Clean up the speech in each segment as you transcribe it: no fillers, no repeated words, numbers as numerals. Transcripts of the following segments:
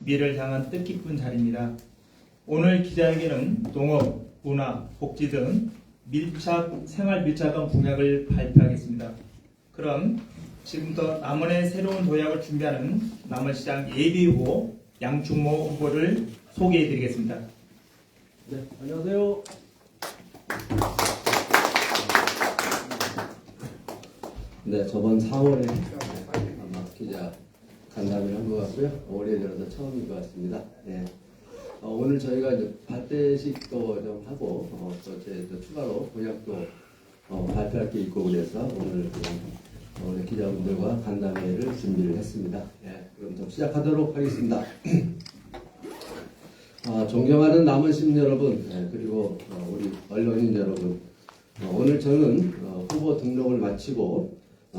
미래를 향한 뜻깊은 자리입니다. 오늘 기자회견은 농업, 문화, 복지 등 생활 밀착형 공약을 발표하겠습니다. 그럼 지금부터 남원의 새로운 도약을 준비하는 남원시장 예비후보 양충모 후보를 소개해드리겠습니다. 네, 안녕하세요. 네, 저번 4월에 아마 기자 간담회를 한 것 같고요. 올해 들어서 처음인 것 같습니다. 네. 오늘 저희가 이제 발대식도 좀 하고 또 추가로 공약도 발표할 게 있고 그래서 오늘 기자분들과 간담회를 준비를 했습니다. 네, 그럼 좀 시작하도록 하겠습니다. 존경하는 남원 시민 여러분, 그리고 우리 언론인 여러분, 오늘 저는 후보 등록을 마치고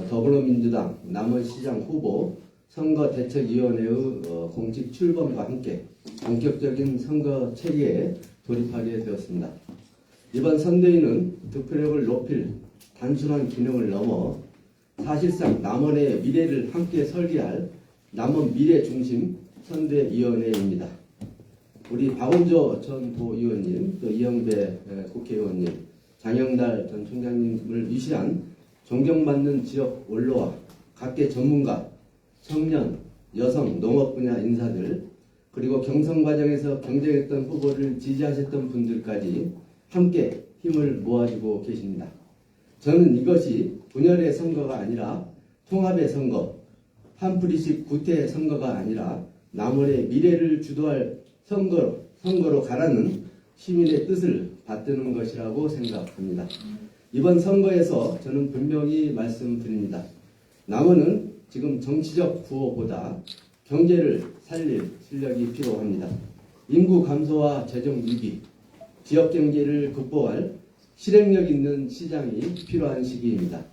더불어민주당 남원시장 후보 선거대책위원회의 공식 출범과 함께 본격적인 선거 체계에 돌입하게 되었습니다. 이번 선대위는 득표력을 높일 단순한 기능을 넘어 사실상 남원의 미래를 함께 설계할 남원 미래 중심 선대위원회입니다. 우리 박원조 전 도의원님, 또 이영배 국회의원님, 장영달 전 총장님을 위시한 존경받는 지역 원로와 각계 전문가, 청년, 여성, 농업 분야 인사들, 그리고 경선 과정에서 경쟁했던 후보를 지지하셨던 분들까지 함께 힘을 모아주고 계십니다. 저는 이것이 분열의 선거가 아니라 통합의 선거, 한풀이식 구태 선거가 아니라 남원의 미래를 주도할 선거로 가라는 시민의 뜻을 받드는 것이라고 생각합니다. 이번 선거에서 저는 분명히 말씀드립니다. 남원은 지금 정치적 구호보다 경제를 살릴 실력이 필요합니다. 인구 감소와 재정 위기, 지역 경제를 극복할 실행력 있는 시장이 필요한 시기입니다.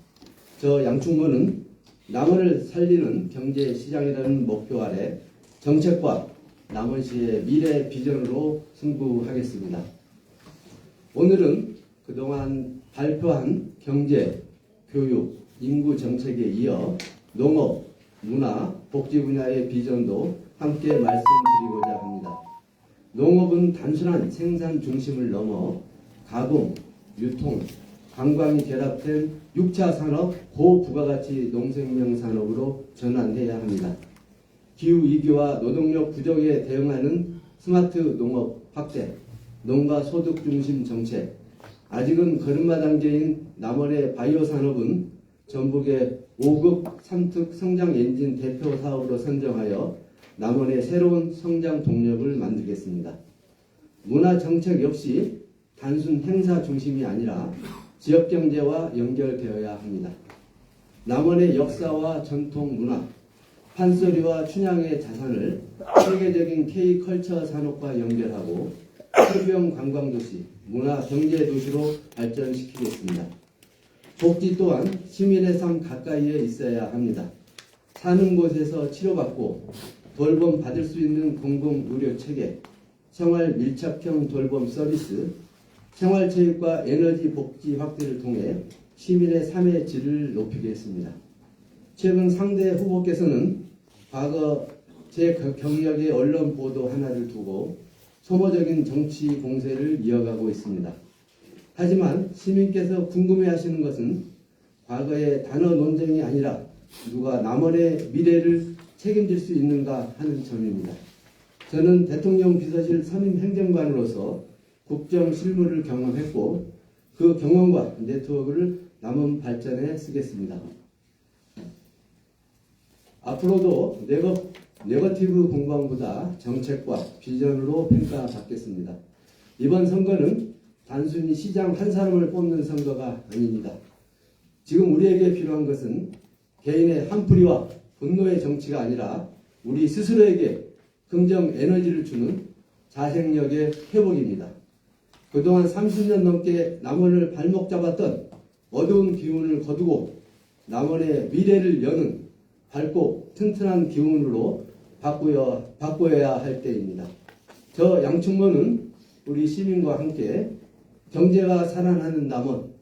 저 양충모는 남원을 살리는 경제 시장이라는 목표 아래 정책과 남원시의 미래 비전으로 승부하겠습니다. 오늘은 그동안 발표한 경제, 교육, 인구 정책에 이어 농업, 문화, 복지 분야의 비전도 함께 말씀드리고자 합니다. 농업은 단순한 생산 중심을 넘어 가공, 유통, 관광이 결합된 6차 산업 고부가가치 농생명 산업으로 전환해야 합니다. 기후위기와 노동력 부족에 대응하는 스마트 농업 확대, 농가 소득 중심 정책, 아직은 걸음마 단계인 남원의 바이오 산업은 전북의 5급 3특 성장 엔진 대표 사업으로 선정하여 남원의 새로운 성장 동력을 만들겠습니다. 문화 정책 역시 단순 행사 중심이 아니라 지역 경제와 연결되어야 합니다. 남원의 역사와 전통 문화, 판소리와 춘향의 자산을 세계적인 K컬처 산업과 연결하고 해변 관광도시, 문화 경제도시로 발전시키겠습니다. 복지 또한 시민의 삶 가까이에 있어야 합니다. 사는 곳에서 치료받고 돌봄 받을 수 있는 공공의료체계, 생활 밀착형 돌봄 서비스, 생활체육과 에너지 복지 확대를 통해 시민의 삶의 질을 높이겠습니다. 최근 상대 후보께서는 과거 제 경력의 언론 보도 하나를 두고 소모적인 정치 공세를 이어가고 있습니다. 하지만 시민께서 궁금해하시는 것은 과거의 단어 논쟁이 아니라 누가 남원의 미래를 책임질 수 있는가 하는 점입니다. 저는 대통령 비서실 선임 행정관으로서 국정 실무를 경험했고 그 경험과 네트워크를 남원 발전에 쓰겠습니다. 앞으로도 네거티브 공방보다 정책과 비전으로 평가받겠습니다. 이번 선거는 단순히 시장 한 사람을 뽑는 선거가 아닙니다. 지금 우리에게 필요한 것은 개인의 한풀이와 분노의 정치가 아니라 우리 스스로에게 긍정 에너지를 주는 자생력의 회복입니다. 그동안 30년 넘게 남원을 발목 잡았던 어두운 기운을 거두고 남원의 미래를 여는 밝고 튼튼한 기운으로 바꿔야 할 때입니다. 저 양충모는 우리 시민과 함께 경제가 살아나는 남원,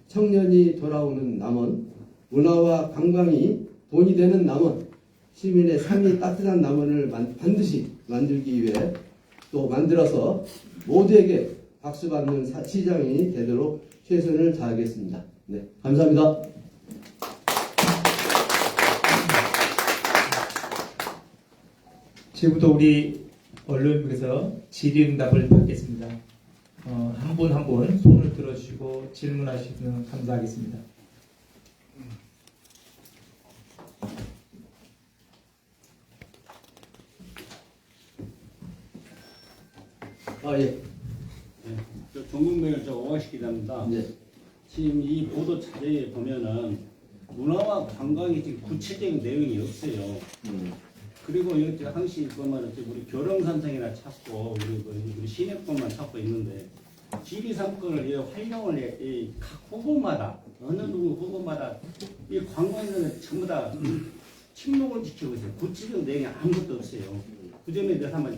청년이 돌아오는 남원, 문화와 관광이 돈이 되는 남원, 시민의 삶이 따뜻한 남원을 반드시 만들기 위해 또 만들어서 모두에게 박수 받는 시장이 되도록 최선을 다하겠습니다. 네, 감사합니다. 지금부터 우리 언론국에서 질의응답을 받겠습니다. 한 분 한 분 손을 들어주시고 질문하시면 감사하겠습니다. 예. 종국명을 오광식 기자입니다. 네. 지금 이 보도 자료에 보면은 문화와 관광이 지금 구체적인 내용이 없어요. 그리고 이렇게 항시 보면 우리 교령산성이나 찾고 우리 시내권만 찾고 있는데 지리산권을 활용을 해 각 후보마다 어느 누구 후보마다 이 관광인들은 전부 다 침묵을 지키고 있어요. 구체적인 내용이 아무것도 없어요. 그 점에 대해서 한번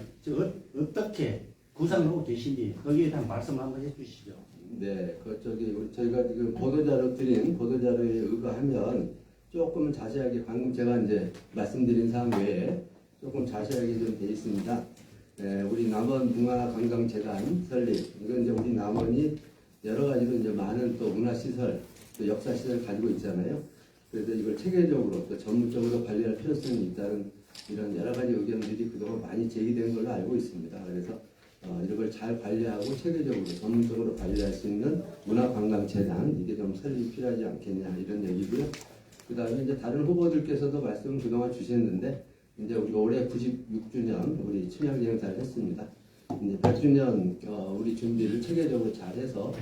어떻게 구상을 하고 계신지 거기에 대한 말씀 한번 해주시죠. 네, 저희가 지금 보도자료 드린 보도자료에 의거하면 조금 자세하게 방금 제가 이제 말씀드린 사항 외에 조금 자세하게 좀 돼 있습니다. 네, 우리 남원문화관광재단 설립, 이건 이제 우리 남원이 여러 가지로 이제 많은 또 문화시설, 또 역사시설 가지고 있잖아요. 그래서 이걸 체계적으로 또 전문적으로 관리할 필요성이 있다는 이런 여러 가지 의견들이 그동안 많이 제기된 걸로 알고 있습니다. 그래서 이걸 잘 관리하고 체계적으로 전문적으로 관리할 수 있는 문화관광재단 이게 좀 설립이 필요하지 않겠냐 이런 얘기고요. 그 다음에 이제 다른 후보들께서도 말씀을 그동안 주셨는데 이제 우리가 올해 96주년 우리 춘향제 행사를 했습니다. 이제 100주년 우리 준비를 체계적으로 잘해서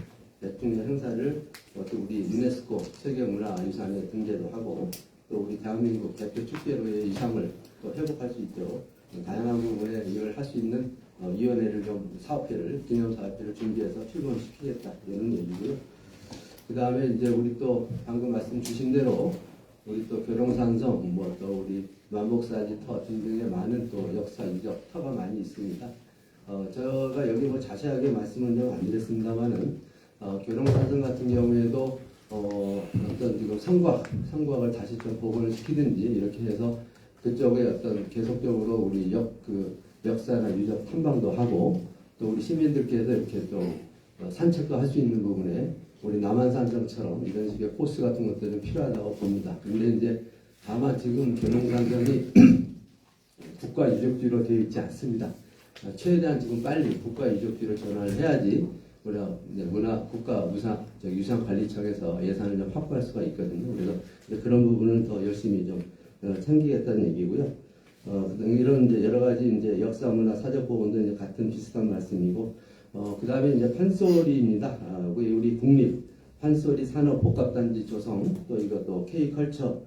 100주년 행사를 또 우리 유네스코 세계문화유산에 등재도 하고 또 우리 대한민국 대표 축제로의 이상을 또 회복할 수 있도록 다양한 부분에 이걸 할 수 있는 위원회를 좀 사업회를 기념사업회를 준비해서 출범시키겠다 이런 얘기고요. 그 다음에 이제 우리 또 방금 말씀 주신 대로 우리 또 교령산성 뭐 또 우리 만복사지 터 등등의 많은 또 역사 이적 터가 많이 있습니다. 제가 여기 뭐 자세하게 말씀은 좀 안 드렸습니다만은 교령산성 같은 경우에도 어떤 지금 성곽을 다시 좀 복원을 시키든지 이렇게 해서 그쪽에 어떤 계속적으로 우리 역사나 유적 탐방도 하고 또 우리 시민들께서 이렇게 좀 산책도 할 수 있는 부분에 우리 남한산성처럼 이런 식의 코스 같은 것들은 필요하다고 봅니다. 근데 이제 다만 지금 교령산성이 국가유적지로 되어 있지 않습니다. 최대한 지금 빨리 국가유적지로 전환을 해야지 우리가 이제 유산관리청에서 예산을 좀 확보할 수가 있거든요. 그래서 그런 부분을 더 열심히 좀 챙기겠다는 얘기고요. 이런 이제 여러 가지 이제 역사, 문화, 사적 보건도 이제 같은 비슷한 말씀이고, 그 다음에 이제 판소리입니다. 우리 국립 판소리 산업복합단지 조성, 또 이것도 K컬처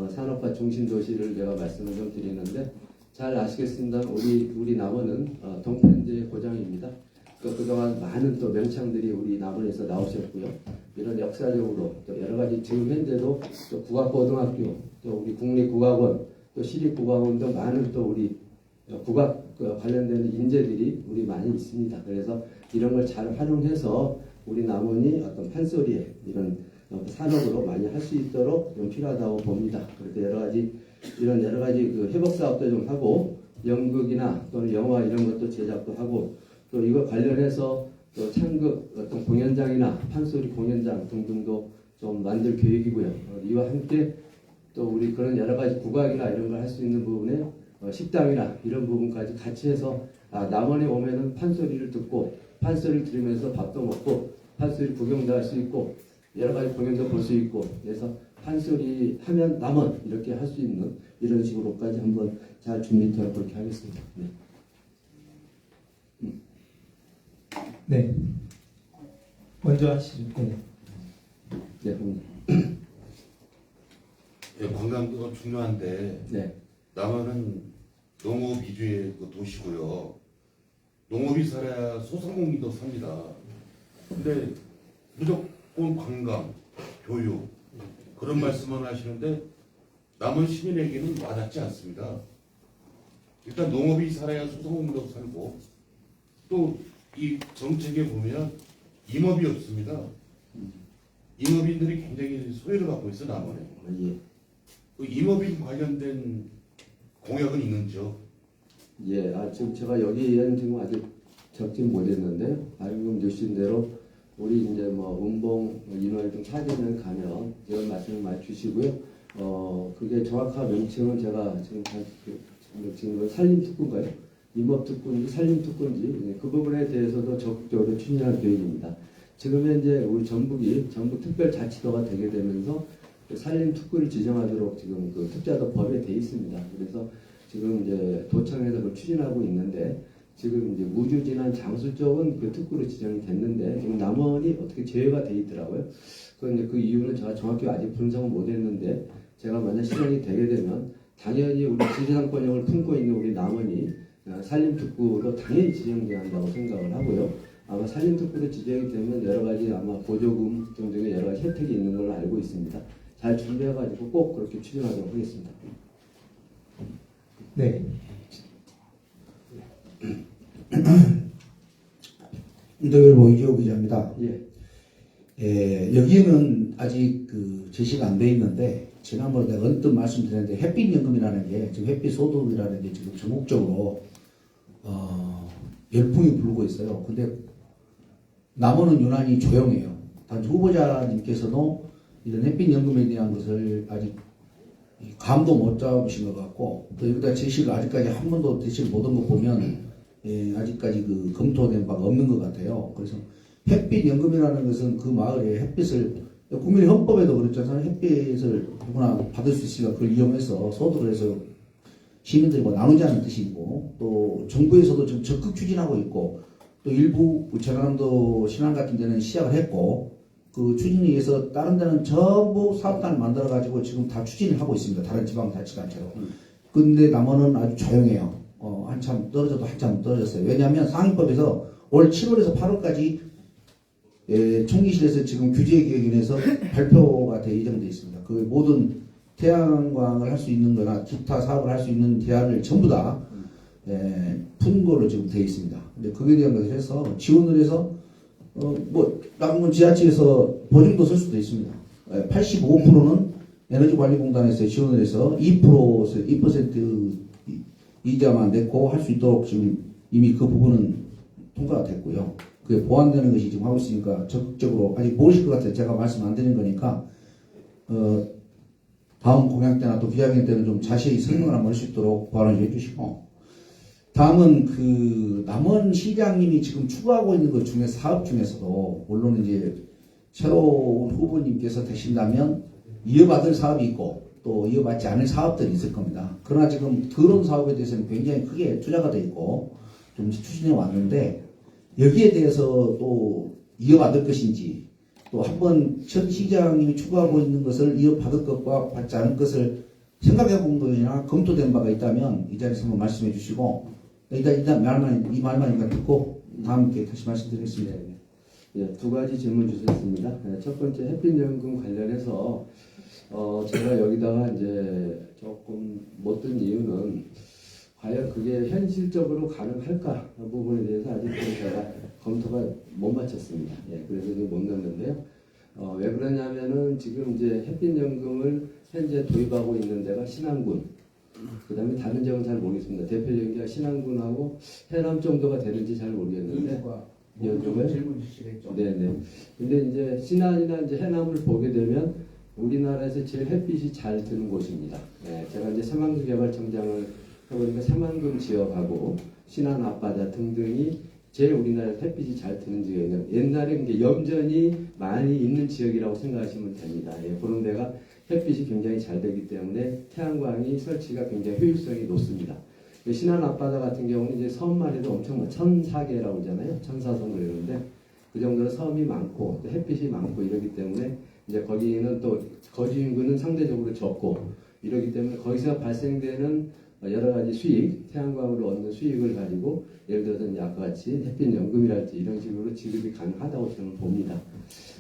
산업화 중심도시를 제가 말씀을 좀 드리는데, 잘 아시겠습니다. 우리 남원은 동편제의 고장입니다. 그동안 많은 또 명창들이 우리 남원에서 나오셨고요. 이런 역사적으로 또 여러 가지 지금 현재도 또 국악고등학교, 또 우리 국립국악원, 또 시립국악원도 많은 또 우리 국악 관련되는 인재들이 우리 많이 있습니다. 그래서 이런 걸 잘 활용해서 우리 남원이 어떤 판소리에 이런 산업으로 많이 할 수 있도록 좀 필요하다고 봅니다. 그래서 여러 가지 그 회복 사업도 좀 하고 연극이나 또는 영화 이런 것도 제작도 하고 또 이거 관련해서 또 창극 어떤 공연장이나 판소리 공연장 등등도 좀 만들 계획이고요. 이와 함께 또 우리 그런 여러 가지 국악이나 이런 걸 할 수 있는 부분에 식당이나 이런 부분까지 같이 해서 남원에 오면은 판소리를 듣고 판소리를 들으면서 밥도 먹고 판소리 구경도 할 수 있고 여러 가지 공연도 볼 수 있고 그래서 판소리 하면 남원 이렇게 할 수 있는 이런 식으로까지 한번 잘 준비토록 그렇게 하겠습니다. 네. 네. 먼저 하시죠. 네. 네. 예, 관광도 중요한데 네. 남한은 농업 위주의 그 도시고요. 농업이 살아야 소상공인도 삽니다. 근데 무조건 관광, 교육 그런 말씀을 하시는데 남한 시민에게는 와닿지 않습니다. 일단 농업이 살아야 소상공인도 살고 또 이 정책에 보면 임업이 없습니다. 임업인들이 굉장히 소외를 받고 있어 남한에. 예. 그 임업인 관련된 공약은 있는지요? 예, 지금 제가 여기에는 지금 아직 적진 못했는데 방금 주신 대로 우리 이제 뭐 운봉 인허활동 사진을 가면 이런 말씀을 많이 주시고요. 그게 정확한 명칭은 제가 지금 산림특구인가요? 임업특구인지 산림특구인지 그 부분에 대해서도 적극적으로 추진할 계획입니다. 지금 현재 우리 전북이 전북특별자치도가 되게 되면서 그 산림특구를 지정하도록 지금 그 특자도 법에 돼 있습니다. 그래서 지금 이제 도청에서 그걸 추진하고 있는데 지금 이제 무주지난 장수 쪽은 그 특구로 지정이 됐는데 지금 남원이 어떻게 제외가 돼 있더라고요. 그런데 그 이유는 제가 정확히 아직 분석은 못했는데 제가 만약 실현이 되게 되면 당연히 우리 지리산권역을 품고 있는 우리 남원이 산림특구로 당연히 지정돼야 한다고 생각을 하고요. 아마 산림특구로 지정이 되면 여러 가지 아마 보조금 등등의 여러 가지 혜택이 있는 걸로 알고 있습니다. 잘 준비해가지고 꼭 그렇게 추진하도록 하겠습니다. 네. 인터뷰 이재호 기자입니다. 예. 여기에는 아직 그 제시가 안 돼 있는데 지난번에 내가 언뜻 말씀드렸는데 햇빛연금이라는 게 지금 햇빛소득이라는 게 지금 전국적으로 열풍이 불고 있어요. 근데 남원은 유난히 조용해요. 단 후보자님께서도 이런 햇빛연금에 대한 것을 아직 감도 못 잡으신 것 같고 또 여기다 제시를 아직까지 한 번도 제시를 못한 거 보면 아직까지 그 검토된 바가 없는 것 같아요. 그래서 햇빛연금이라는 것은 그 마을에 햇빛을 국민의 헌법에도 그랬잖아요. 햇빛을 누구나 받을 수 있으니까 그걸 이용해서 소득을 해서 시민들이 뭐 나누자는 뜻이고 또 정부에서도 지금 적극 추진하고 있고 또 일부 전라남도 신안 같은 데는 시작을 했고 그 추진에 의해서 다른 데는 전부 사업단을 만들어 가지고 지금 다 추진을 하고 있습니다. 다른 지방자치단체로. 근데 남원은 아주 조용해요. 한참 떨어져도 한참 떨어졌어요. 왜냐하면 상임법에서 올 7월에서 8월까지 총리실에서 지금 규제기획위원회에서 발표가 예정되어 있습니다. 그 모든 태양광을 할 수 있는 거나 기타 사업을 할 수 있는 대안을 전부 다 푼 거로 지금 되어 있습니다. 근데 그에 대한 것을 해서 지원을 해서 남은 지자체에서 보증도 쓸 수도 있습니다. 85%는 에너지관리공단에서 지원을 해서 2% 이자만 냈고 할 수 있도록 지금 이미 그 부분은 통과가 됐고요. 그게 보완되는 것이 지금 하고 있으니까 적극적으로 아직 모르실 것 같아요. 제가 말씀 안 드린 거니까 다음 공약 때나 또 기자회견 때는 좀 자세히 설명을 한번 할 수 있도록 보완을 해주시고 다음은 그 남원 시장님이 지금 추구하고 있는 것 중에 사업 중에서도 물론 이제 새로운 후보님께서 되신다면 이어받을 사업이 있고 또 이어받지 않을 사업들이 있을 겁니다. 그러나 지금 그런 사업에 대해서는 굉장히 크게 투자가 돼 있고 좀 추진해 왔는데 여기에 대해서 또 이어받을 것인지 또 한번 현 시장님이 추구하고 있는 것을 이어받을 것과 받지 않을 것을 생각해 본 거나 검토된 바가 있다면 이 자리에서 한번 말씀해 주시고 일단 이 말만 일단 듣고 다음 기회에 다시 말씀드리겠습니다. 예, 두 가지 질문 주셨습니다. 첫 번째 햇빛연금 관련해서 제가 여기다가 이제 조금 못 든 이유는 과연 그게 현실적으로 가능할까 부분에 대해서 아직 제가 검토가 못 마쳤습니다. 예, 그래서 못 넣었는데요. 왜 그러냐면은 지금 이제 햇빛연금을 현재 도입하고 있는 데가 신안군, 그 다음에 다른 지역은 잘 모르겠습니다. 대표적인 게 신안군하고 해남 정도가 되는지 잘 모르겠는데. 연금을 질문 주시겠죠. 네네. 근데 이제 신안이나 이제 해남을 보게 되면 우리나라에서 제일 햇빛이 잘 드는 곳입니다. 네, 제가 이제 새만금 개발청장을 해보니까 새만금 지역하고 신안 앞바다 등등이 제일 우리나라에서 햇빛이 잘 드는 지역이에요. 옛날에 이제 염전이 많이 있는 지역이라고 생각하시면 됩니다. 예, 그런 데가 햇빛이 굉장히 잘 되기 때문에 태양광이 설치가 굉장히 효율성이 높습니다. 신안 앞바다 같은 경우는 이제 섬만 해도 엄청 1004개라고 하잖아요. 천사섬을 이러는데 그 정도로 섬이 많고 또 햇빛이 많고 이러기 때문에 이제 거기는 또 거주 인구는 상대적으로 적고 이러기 때문에 거기서 발생되는 여러 가지 수익, 태양광으로 얻는 수익을 가지고 예를 들어서 이제 아까 같이 햇빛연금이랄지 이런 식으로 지급이 가능하다고 저는 봅니다.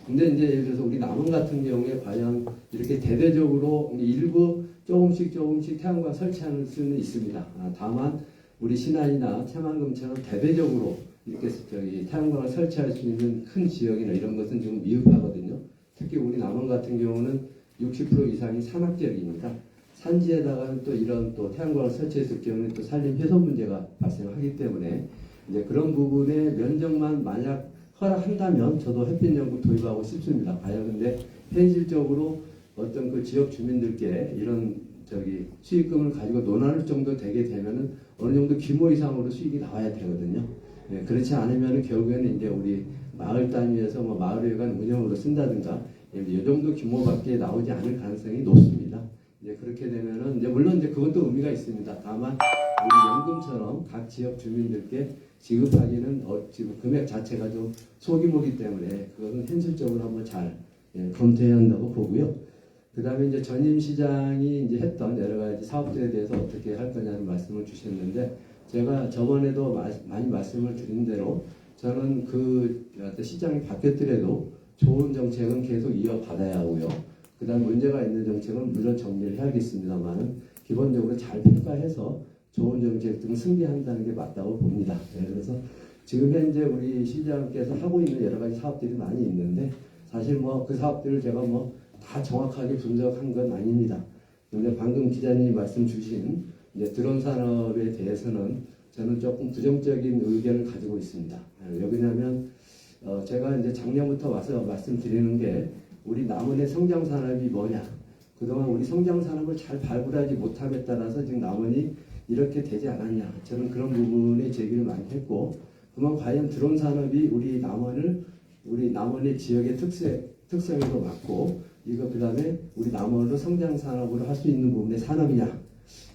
근데 이제 예를 들어서 우리 남원 같은 경우에 과연 이렇게 대대적으로 일부 조금씩 태양광 설치하는 수는 있습니다. 다만 우리 신안이나 새만금처럼 대대적으로 이렇게 태양광을 설치할 수 있는 큰 지역이나 이런 것은 좀 미흡하거든요. 특히 우리 남원 같은 경우는 60% 이상이 산악 지역입니다. 산지에다가는 또 이런 또 태양광을 설치했을 경우는 또 산림 훼손 문제가 발생하기 때문에 이제 그런 부분에 면적만 만약 허락한다면 저도 햇빛연구 도입하고 싶습니다. 과연 근데 현실적으로 어떤 그 지역 주민들께 이런 수익금을 가지고 논할 정도 되게 되면은 어느 정도 규모 이상으로 수익이 나와야 되거든요. 예, 그렇지 않으면은 결국에는 이제 우리 마을 단위에서 뭐 마을회관 운영으로 쓴다든가 이 정도 규모밖에 나오지 않을 가능성이 높습니다. 이제 그렇게 되면은 이제 물론 이제 그것도 의미가 있습니다. 다만 우리 연금처럼 각 지역 주민들께 지급하기는 지금 금액 자체가 좀 소규모이기 때문에 그것은 현실적으로 한번 잘 검토해야 한다고 보고요. 그 다음에 이제 전임 시장이 이제 했던 여러 가지 사업들에 대해서 어떻게 할 거냐는 말씀을 주셨는데 제가 저번에도 많이 말씀을 드린 대로 저는 그 시장이 바뀌었더라도 좋은 정책은 계속 이어받아야 하고요. 그 다음 문제가 있는 정책은 물론 정리를 해야겠습니다만 기본적으로 잘 평가해서 좋은 정책 등 승계한다는 게 맞다고 봅니다. 그래서 지금 현재 우리 시장께서 하고 있는 여러 가지 사업들이 많이 있는데 사실 뭐 그 사업들을 제가 뭐 다 정확하게 분석한 건 아닙니다. 그런데 방금 기자님이 말씀 주신 이제 드론 산업에 대해서는 저는 조금 부정적인 의견을 가지고 있습니다. 왜 그러냐면 제가 이제 작년부터 와서 말씀드리는 게 우리 남원의 성장 산업이 뭐냐, 그동안 우리 성장 산업을 잘 발굴하지 못함에 따라서 지금 남원이 이렇게 되지 않았냐, 저는 그런 부분에 제기를 많이 했고, 그러면 과연 드론 산업이 우리 남원의 지역의 특성에도 맞고, 이거 그 다음에 우리 남원으로 성장 산업으로 할 수 있는 부분의 산업이냐,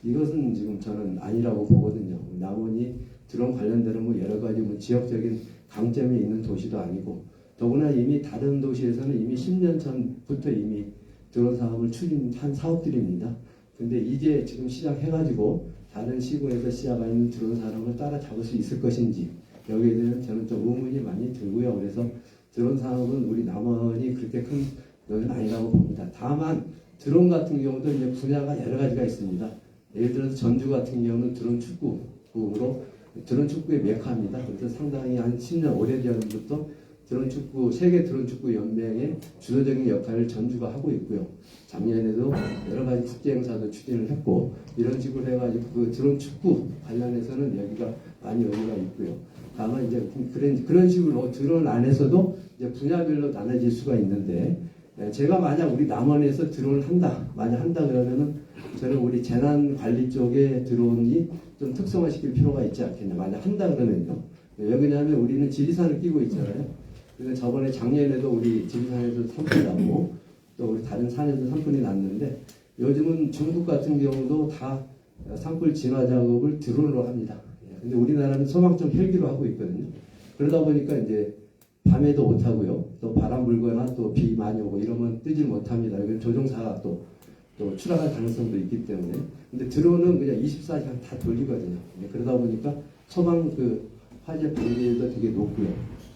이것은 지금 저는 아니라고 보거든요. 남원이 드론 관련되는 뭐 여러 가지 뭐 지역적인 강점이 있는 도시도 아니고, 더구나 이미 다른 도시에서는 이미 10년 전부터 이미 드론 사업을 추진한 사업들입니다. 근데 이제 지금 시작해가지고 다른 시군에서 시작하는 드론 산업을 따라잡을 수 있을 것인지 여기에 대해서 저는 좀 의문이 많이 들고요. 그래서 드론 산업은 우리 남원이 그렇게 큰 것은 아니라고 봅니다. 다만 드론 같은 경우도 이제 분야가 여러 가지가 있습니다. 예를 들어서 전주 같은 경우는 드론 축구로 드론 축구의 메카입니다. 그래서 상당히 한 10년 오래전부터 세계 드론 축구 연맹의 주도적인 역할을 전주가 하고 있고요. 작년에도 여러 가지 국제 행사도 추진을 했고, 이런 식으로 해가지고 그 드론 축구 관련해서는 여기가 많이 의미가 있고요. 다만 이제 그런 식으로 드론 안에서도 이제 분야별로 나눠질 수가 있는데, 제가 만약 우리 남원에서 드론을 만약 한다 그러면은 저는 우리 재난 관리 쪽에 드론이 좀 특성화시킬 필요가 있지 않겠냐. 만약 한다 그러면요. 왜 그러냐면 우리는 지리산을 끼고 있잖아요. 그래서 저번에 작년에도 우리 지리산에서 산불이 나고 또 우리 다른 산에서 산불이 났는데, 요즘은 중국 같은 경우도 다 산불 진화 작업을 드론으로 합니다. 근데 우리나라는 소방청 헬기로 하고 있거든요. 그러다 보니까 이제 밤에도 못 하고요. 또 바람 불거나 또 비 많이 오고 이러면 뜨질 못합니다. 이건 조종사가 또 추락할 가능성도 있기 때문에. 근데 드론은 그냥 24시간 다 돌리거든요. 그러다 보니까 소방 화재 방지율도 되게 높고요.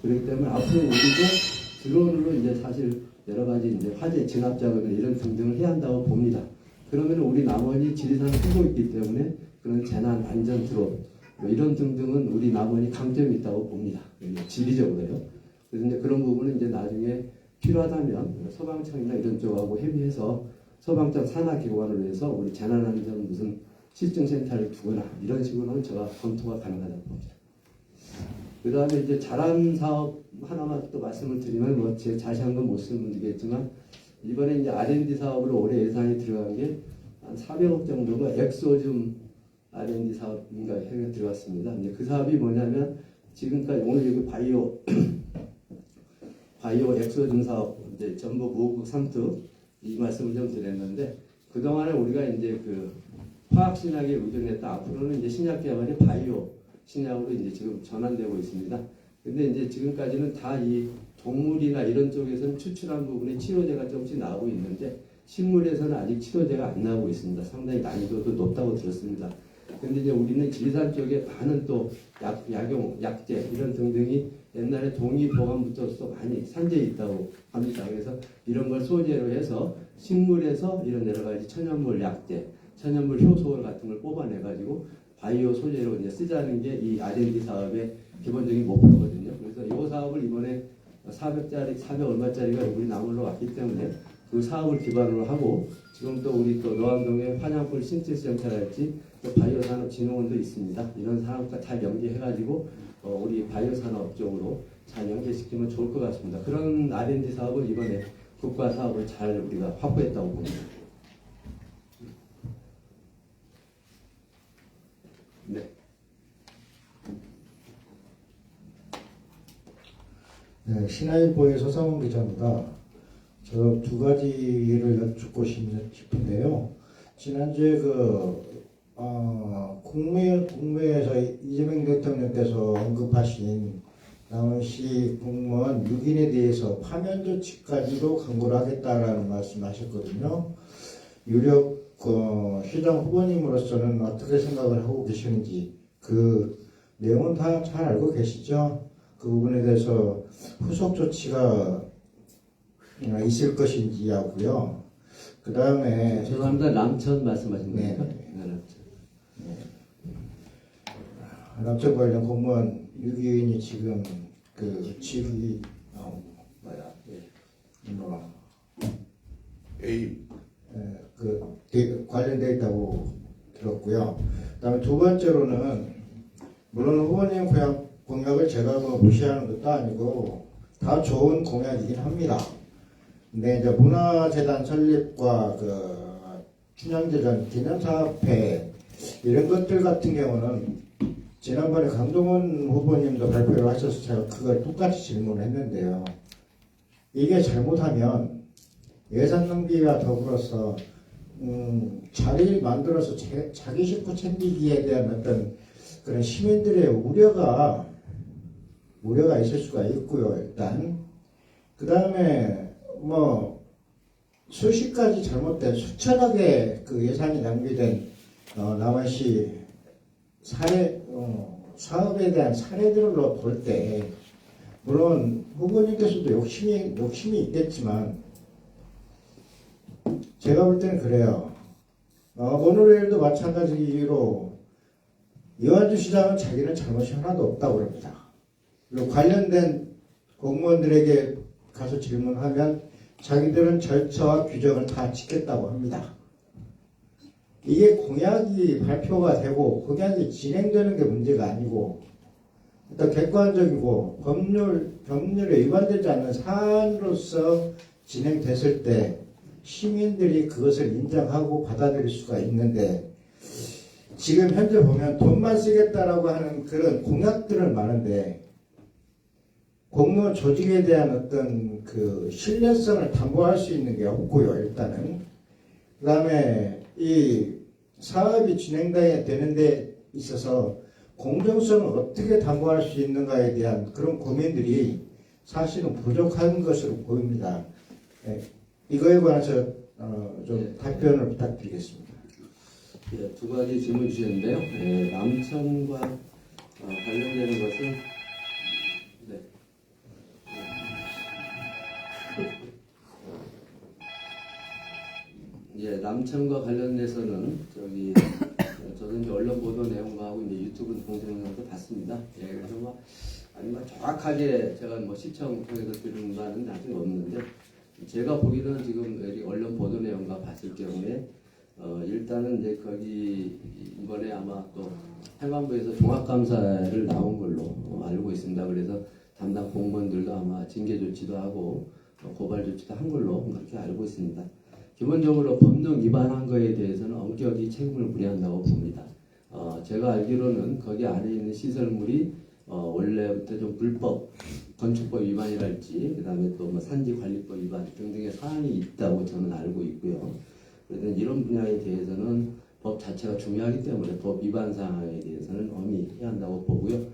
그렇기 때문에 앞으로 우리도 드론으로 이제 사실 여러 가지 이제 화재 진압 작업이나 이런 등등을 해야 한다고 봅니다. 그러면 우리 남원이 지리산을 쓰고 있기 때문에 그런 재난 안전 드론 이런 등등은 우리 남원이 강점이 있다고 봅니다. 지리적으로요. 그래서 이제 그런 부분은 이제 나중에 필요하다면 소방청이나 이런 쪽하고 협의해서 소방청 산하기관을 위해서 우리 재난안전 무슨 실증센터를 두거나 이런 식으로는 제가 검토가 가능하다고 봅니다. 그 다음에 이제 자람 사업 하나만 또 말씀을 드리면 뭐 제 자세한 건 못 설명드리겠지만, 이번에 이제 R&D 사업으로 올해 예산이 들어간 게 한 400억 정도가 엑소줌 R&D 사업인가 해가 들어갔습니다. 이제 그 사업이 뭐냐면 지금까지 오늘 여기 바이오 엑소줌 사업 이제 전북 우호국 3특 이 말씀을 좀 드렸는데, 그동안에 우리가 이제 화학 신약에 의존했다 앞으로는 이제 신약 개발이 바이오 신약으로 이제 지금 전환되고 있습니다. 근데 이제 지금까지는 다 이 동물이나 이런 쪽에서는 추출한 부분에 치료제가 조금씩 나오고 있는데, 식물에서는 아직 치료제가 안 나오고 있습니다. 상당히 난이도도 높다고 들었습니다. 근데 이제 우리는 지리산 쪽에 많은 또 약제 이런 등등이 옛날에 동의보감부터 많이 산재해 있다고 합니다. 그래서 이런 걸 소재로 해서 식물에서 이런 여러 가지 천연물 약제, 천연물 효소 같은 걸 뽑아내가지고 바이오 소재로 이제 쓰자는 게 이 R&D 사업의 기본적인 목표거든요. 그래서 이 사업을 이번에 400 얼마짜리가 우리 남원으로 왔기 때문에 그 사업을 기반으로 하고 지금 또 우리 또 노암동에 환양풀 신체센터랄지 또 바이오산업진흥원도 있습니다. 이런 산업과 잘 연계해가지고 우리 바이오산업 쪽으로 잘 연계시키면 좋을 것 같습니다. 그런 R&D 사업을 이번에 국가 사업을 잘 우리가 확보했다고 봅니다. 네. 네, 신화일보의 서상훈 기자입니다. 저 두 가지를 여쭙고 싶은데요. 지난주에 국무회에서 이재명 대통령께서 언급하신 남원시 공무원 6인에 대해서 파면 조치까지도 강구를 하겠다라는 말씀하셨거든요. 유력 시장 후보님으로서는 어떻게 생각을 하고 계시는지 그 내용은 다 잘 알고 계시죠? 그 부분에 대해서 후속 조치가 있을 것인지 하고요. 그 다음에 죄송합니다. 남천 말씀하신 네. 겁니까? 네, 남천. 남천 관련 공무원 6인이 지금 그 지휘 A 관련돼 있다고 들었고요. 그다음에 두 번째로는 물론 후보님 공약을 제가 무시하는 것도 아니고 다 좋은 공약이긴 합니다. 근데 이제 문화재단 설립과 춘향재단 기념사업회 이런 것들 같은 경우는 지난번에 강동원 후보님도 발표를 하셔서 제가 그걸 똑같이 질문했는데요. 이게 잘못하면 예산 낭비와 더불어서 자리를 만들어서 자기 식구 챙기기에 대한 어떤 그런 시민들의 우려가 있을 수가 있고요. 일단 그 다음에 수십 가지 잘못된 수천억의 그 예산이 낭비된 남원시 사업에 대한 사례들로 볼 때 물론 후보님께서도 욕심이 있겠지만 제가 볼 때는 그래요. 오늘일도 마찬가지로 이완주 시장은 자기는 잘못이 하나도 없다고 그럽니다. 그리고 관련된 공무원들에게 가서 질문하면 자기들은 절차와 규정을 다 지켰다고 합니다. 이게 공약이 발표가 되고 공약이 진행되는 게 문제가 아니고 어떤 객관적이고 법률에 위반되지 않는 사안으로서 진행됐을 때 시민들이 그것을 인정하고 받아들일 수가 있는데 지금 현재 보면 돈만 쓰겠다라고 하는 그런 공약들은 많은데 공무원 조직에 대한 어떤 그 신뢰성을 담보할 수 있는 게 없고요. 일단은 그 다음에 이 사업이 진행되는 데 있어서 공정성을 어떻게 담보할 수 있는가에 대한 그런 고민들이 사실은 부족한 것으로 보입니다. 이거에 관해서 좀 답변을 부탁드리겠습니다. 네, 두 가지 질문 주셨는데요. 남천과 관련되는 것은 남천과 관련돼서는 저도 이제 언론 보도 내용하고 이제 유튜브 동영상도 봤습니다. 그래서 정확하게 제가 시청 통해서 들은 바는 아직 없는데 제가 보기로는 지금 여기 언론 보도 내용과 봤을 경우에 일단은 이제 거기 이번에 아마 또 행안부에서 종합감사를 나온 걸로 알고 있습니다. 그래서 담당 공무원들도 아마 징계 조치도 하고 고발 조치도 한 걸로 그렇게 알고 있습니다. 기본적으로 법령 위반한 거에 대해서는 엄격히 책임을 물어야 한다고 봅니다. 제가 알기로는 거기 안에 있는 시설물이 원래부터 좀 불법, 건축법 위반이랄지, 그 다음에 또 산지관리법 위반 등등의 사안이 있다고 저는 알고 있고요. 그래서 이런 분야에 대해서는 법 자체가 중요하기 때문에 법 위반 사항에 대해서는 엄히 해야 한다고 보고요.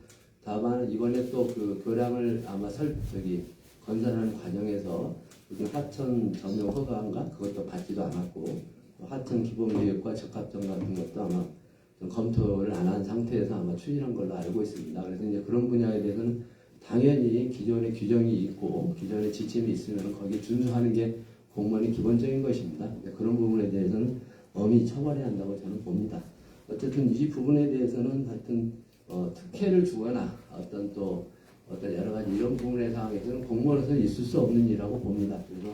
다만 이번에 또 그 교량을 아마 건설하는 과정에서 하천 전용 허가인가 그것도 받지도 않았고 하천 기본계획과 적합점 같은 것도 아마 좀 검토를 안 한 상태에서 아마 추진한 걸로 알고 있습니다. 그래서 이제 그런 분야에 대해서는 당연히 기존의 규정이 있고 기존의 지침이 있으면 거기에 준수하는 게 공무원의 기본적인 것입니다. 그런 부분에 대해서는 엄히 처벌해야 한다고 저는 봅니다. 어쨌든 이 부분에 대해서는 하여튼 특혜를 주거나 어떤 여러 가지 이런 부분의 상황에서는 공무원으로서는 있을 수 없는 일이라고 봅니다. 그래서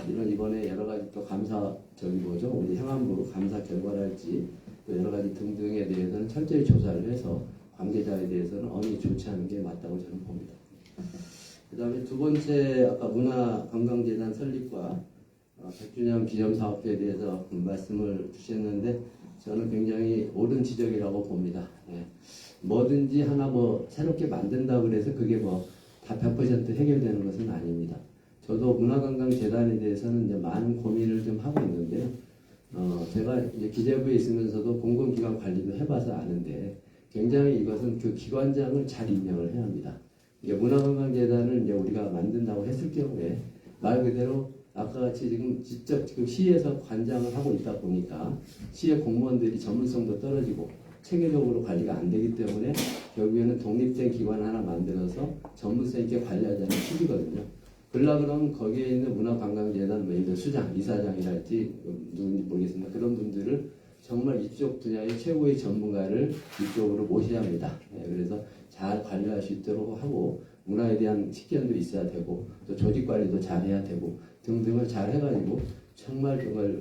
이런 이번에 여러 가지 또 감사 우리 행안부 감사 결과랄지 또 여러 가지 등등에 대해서는 철저히 조사를 해서 관계자에 대해서는 언이 조치하는 게 맞다고 저는 봅니다. 그다음에 두 번째 아까 문화관광재단 설립과 100주년 기념사업회에 대해서 말씀을 주셨는데 저는 굉장히 옳은 지적이라고 봅니다. 예. 뭐든지 하나 새롭게 만든다 그래서 그게 다 100% 해결되는 것은 아닙니다. 저도 문화관광재단에 대해서는 이제 많은 고민을 좀 하고 있는데요. 제가 이제 기재부에 있으면서도 공공기관 관리도 해봐서 아는데 굉장히 이것은 그 기관장을 잘 임명을 해야 합니다. 이게 문화관광재단을 이제 우리가 만든다고 했을 경우에 말 그대로 아까 같이 직접 시에서 관장을 하고 있다 보니까 시의 공무원들이 전문성도 떨어지고 체계적으로 관리가 안 되기 때문에 결국에는 독립된 기관 하나 만들어서 전문성 있게 관리하자는 취지거든요. 그러면 거기에 있는 문화관광재단 예를 들어 수장, 이사장이랄지 누군지 모르겠습니다. 그런 분들을 정말 이쪽 분야의 최고의 전문가를 이쪽으로 모셔야 합니다. 그래서 잘 관리할 수 있도록 하고 문화에 대한 식견도 있어야 되고 또 조직 관리도 잘 해야 되고 등등을 잘 해가지고 정말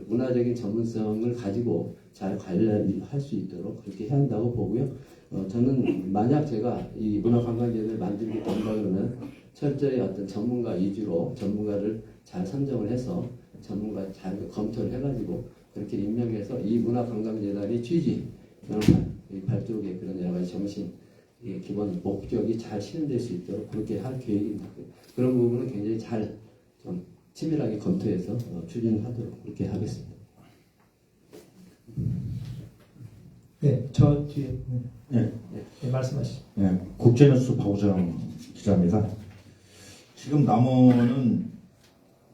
문화적인 전문성을 가지고 잘 관리할 수 있도록 그렇게 해야 한다고 보고요. 저는 만약 제가 이 문화관광재단을 만들게 된다 그러면 철저히 어떤 전문가 위주로 전문가를 잘 선정을 해서 전문가 잘 검토를 해가지고 그렇게 임명해서 이 문화관광재단의 취지, 발족의 그런 여러 가지 정신, 기본 목적이 잘 실현될 수 있도록 그렇게 할 계획입니다. 그런 부분은 굉장히 잘 좀 치밀하게 검토해서 추진하도록 그렇게 하겠습니다. 네, 저 뒤에 네. 말씀하시죠. 네, 국제뉴스 박우정 기자입니다. 지금 남원은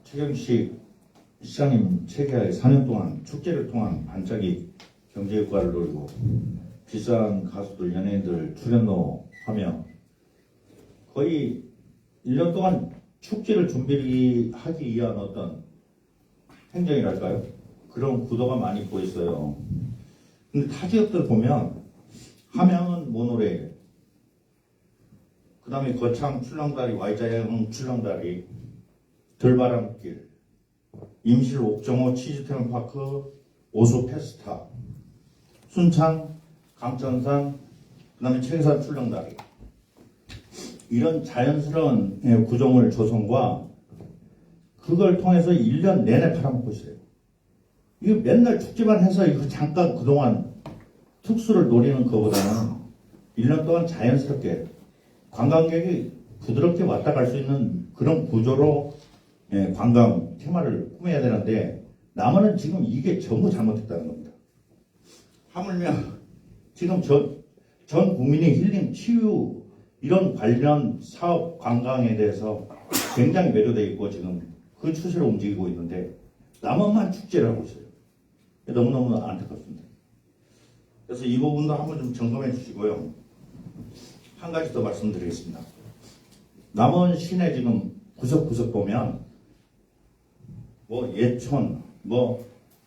최경식 시장님 체계하에 4년 동안 축제를 통한 반짝이 경제 효과를 노리고 비싼 가수들, 연예인들 출연도 하며 거의 1년 동안 축제를 준비하기 위한 어떤 행정이랄까요? 그런 구도가 많이 보였어요. 근데 타 지역들 보면 함양은 모노레일, 그 다음에 거창 출렁다리, Y자형 출렁다리, 들바람길, 임실 옥정호 치즈 테마파크, 오수 페스타, 순창, 강천산, 그 다음에 책산 출렁다리. 이런 자연스러운 구조물 조성과 그걸 통해서 1년 내내 팔아먹고 있어요. 이거 맨날 축제만 해서 이거 잠깐 그동안 특수를 노리는 것보다는 1년 동안 자연스럽게 관광객이 부드럽게 왔다 갈 수 있는 그런 구조로 관광 테마를 꾸며야 되는데 남한은 지금 이게 전부 잘못했다는 겁니다. 하물며 지금 전 국민의 힐링, 치유 이런 관련 사업 관광에 대해서 굉장히 매료되어 있고 지금 그 추세로 움직이고 있는데 남한만 축제를 하고 있어요. 너무너무 안타깝습니다. 그래서 이 부분도 한번 좀 점검해 주시고요. 한 가지 더 말씀드리겠습니다. 남원 시내 지금 구석구석 보면 예촌,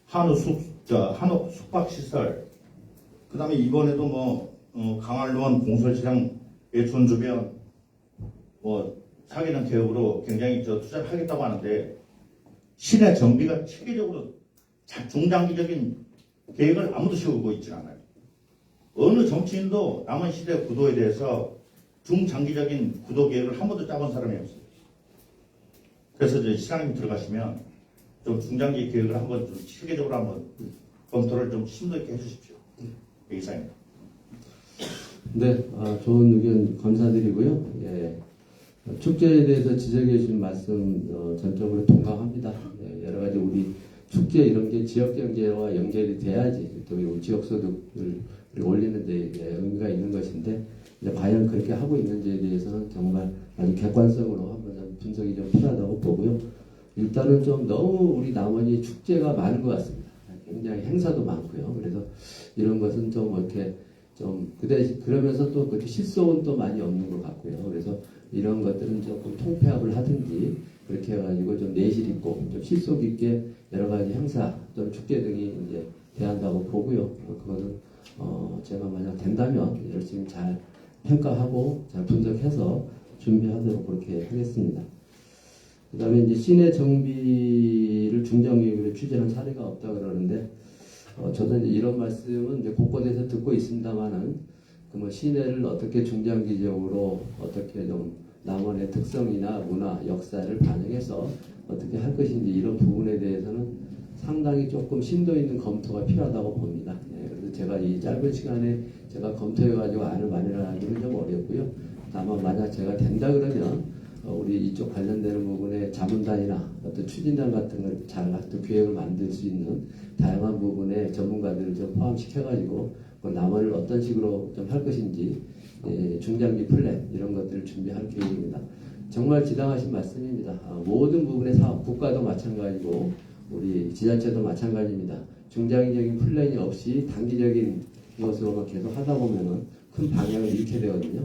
한우 숙박시설, 그 다음에 이번에도 강활로원 공설시장 예촌 주변 사기는 개업으로 굉장히 투자를 하겠다고 하는데 시내 정비가 체계적으로 중장기적인 계획을 아무도 세우고 있지 않아요. 어느 정치인도 남은 시대 구도에 대해서 중장기적인 구도 계획을 한 번도 짜본 사람이 없어요. 그래서 이제 시장님 들어가시면 좀 중장기 계획을 한번 좀 체계적으로 한번 검토를 좀 심도 있게 해주십시오. 이상입니다. 네, 좋은 의견 감사드리고요. 예, 축제에 대해서 지적해 주신 말씀 전적으로 동감합니다. 예, 여러 가지 우리 축제 이런 게 지역 경제와 연결이 돼야지 또 우리 지역 소득을 올리는 데 의미가 있는 것인데 이제 과연 그렇게 하고 있는지에 대해서는 정말 아주 객관성으로 한번 좀 분석이 좀 필요하다고 보고요. 일단은 좀 너무 우리 남원이 축제가 많은 것 같습니다. 굉장히 행사도 많고요. 그래서 이런 것은 좀 이렇게 그러면서 또 그렇게 실속은 또 많이 없는 것 같고요. 그래서 이런 것들은 조금 통폐합을 하든지 그렇게 해가지고 좀 내실 있고 좀 실속 있게 여러 가지 행사 또는 축제 등이 이제 대한다고 보고요. 그거는 제가 만약 된다면 열심히 잘 평가하고 잘 분석해서 준비하도록 그렇게 하겠습니다. 그다음에 이제 시내 정비를 중장기획으로 추진한 사례가 없다 그러는데 저도 이제 이런 말씀은 이제 곳곳에서 듣고 있습니다만은 그 뭐 시내를 어떻게 중장기적으로 어떻게 좀 남원의 특성이나 문화, 역사를 반영해서 어떻게 할 것인지 이런 부분에 대해서는 상당히 조금 심도 있는 검토가 필요하다고 봅니다. 예, 그래서 제가 이 짧은 시간에 제가 검토해가지고 안을 마련하기는 좀 어렵고요. 다만 만약 제가 된다 그러면 우리 이쪽 관련되는 부분에 자문단이나 어떤 추진단 같은 걸 잘 또 기획을 만들 수 있는 다양한 부분에 전문가들을 좀 포함시켜가지고 그 남원을 어떤 식으로 좀 할 것인지 중장기 플랜 이런 것들을 준비할 계획입니다. 정말 지당하신 말씀입니다. 모든 부분의 사업, 국가도 마찬가지고 우리 지자체도 마찬가지입니다. 중장기적인 플랜이 없이 단기적인 것으로만 계속 하다 보면은 큰 방향을 잃게 되거든요.